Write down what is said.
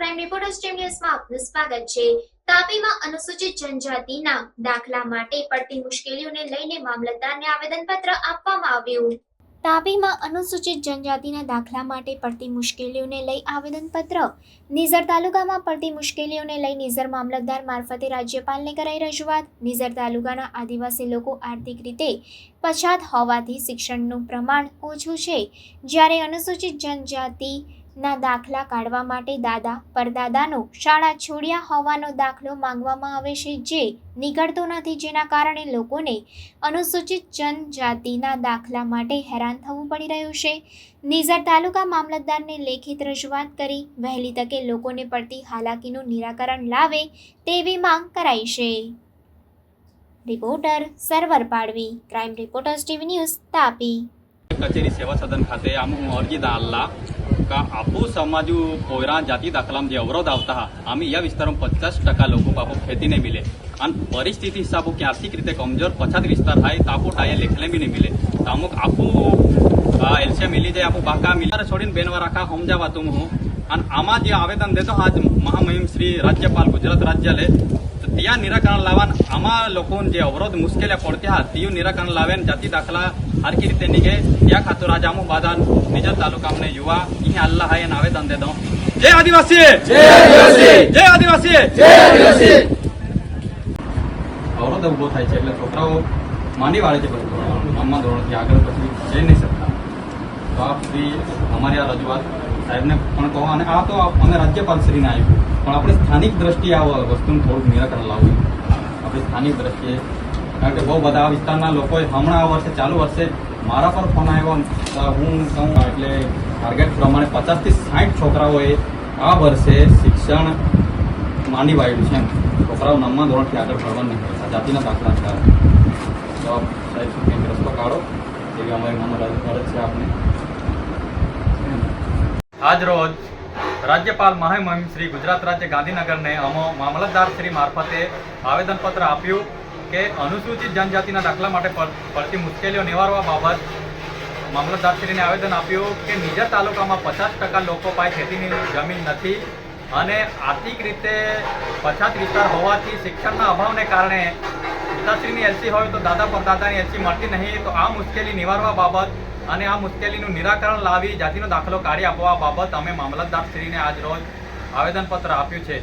Crime reporters team ન્યૂઝમાં આપનું સ્વાગત છે। તાપીમાં અનુસૂચિત જનજાતિના દાખલા માટે પડતી મુશ્કેલીઓને લઈને મામલતદારને આવેદનપત્ર આપવામાં આવ્યું। તાપીમાં અનુસૂચિત જનજાતિના દાખલા માટે પડતી મુશ્કેલીઓને લઈ આવેદનપત્ર। નિઝર તાલુકામાં પડતી મુશ્કેલીઓને લઈ નિઝર મામલતદાર મારફતે રાજ્યપાલને કરાઈ રજૂઆત। નિઝર તાલુકાના આદિવાસી લોકો આર્થિક રીતે પછાત હોવાથી શિક્ષણનું પ્રમાણ ઓછું છે, જ્યારે અનુસૂચિત જનજાતિના દાખલા કાઢવા માટે દાદા પરદાદાનો શાળા છોડ્યા હોવાનો દાખલો માંગવામાં આવે છે, જે નીકળતો નથી, જેના કારણે લોકોને અનુસૂચિત જનજાતિના દાખલા માટે હેરાન થવું પડી રહ્યું છે। નિઝર તાલુકા મામલતદારને લેખિત રજૂઆત કરી વહેલી તકે લોકોને પડતી હાલાકીનું નિરાકરણ લાવે તેવી માંગ કરાઈ છે। રિપોર્ટર સરવર પાડવી, crime reporters TV news, Tapi. કચેરી સેવા સદન ખાતે આમ અરજી દાखला का आपू समाजू पोयरा जाति दाखला जे अवरोध आता आम्ही या विस्तारों 50% लोगों को खेती नहीं मिले और परिस्थिति हिसाब की आर्थिक रीते कमजोर पछात विस्तार है तो आपू टाया लेखने भी नहीं मिले तो अमुक आपू एलसीए मिली जाए आपू बाका मिला छोड़ी बेनवा रखा समझावा तुम हूँ और आमा जे आवेदन देते आज महामहिम श्री राज्यपाल गुजरात राज्य ले त्या निराकरण लावा आमा लोगों जे अवरोध मुश्किल पड़ते तीव निराकरण लावे जाति दाखला हरकी रीते निघे या खातर आज आमू बाधा निजर तालुका में युवा अँ अल्लाह है आवेदन दे दो। जय आदिवासी, जय आदिवासी, जय आदिवासी, जय आदिवासी। अवरोध उभो थाय छे એટલે છોકરાઓ માંડી વાળે છે અમ્મા ધોરણથી આગળ પછી જઈ નહીં શકતા। તો આપ શ્રી અમારી આ રજૂઆત સાહેબને પણ કહો અને આ તો અમે રાજ્યપાલશ્રીને આપ્યું પણ આપણે સ્થાનિક દ્રષ્ટિએ આ વસ્તુનું થોડુંક નિરાકરણ લાવવું આપણે સ્થાનિક દ્રષ્ટિએ, કારણ કે બહુ બધા વિસ્તારના લોકોએ હમણાં આ વર્ષે ચાલુ વર્ષે મારા પર ફોન આવ્યો હું કહું એટલે ટાર્ગેટ પ્રમાણે 50 થી 60 છોકરાઓએ આ વર્ષે શિક્ષણ માંડી વાળ્યું છે। છોકરાઓ 9મા ધોરણથી આગળ ભણવાનું નહીં હોય જાતિના દાખલા કારણે। તો સાહેબ શું કંઈક રસ્તો કાઢો એવી અમારી અરજ છે આપને। આજ રોજ राज्यपाल महामहिम श्री गुजरात राज्य गांधीनगर ने अमो मामलतदार श्री मार्फते आवेदनपत्र आप्યું કે અનુસૂચિત જનજાતિના દાખલા માટે પડતી મુશ્કેલીઓ નિવારવા બાબત મામલતદારશ્રીને આવેદન આપ્યું કે નિઝર તાલુકામાં 50% લોકો પાસે ખેતીની જમીન નથી અને આર્થિક રીતે પછાત વિસ્તાર હોવાથી શિક્ષણના અભાવને કારણે પિતાશ્રીની એલસી હોય તો દાદા પરદાદાની એલસી મળતી નહીં, તો આ મુશ્કેલી નિવારવા બાબત અને આ મુશ્કેલીનું નિરાકરણ લાવી જાતિનો દાખલો કાઢી આપવા બાબત અમે મામલતદારશ્રીને આજ રોજ આવેદનપત્ર આપ્યું છે।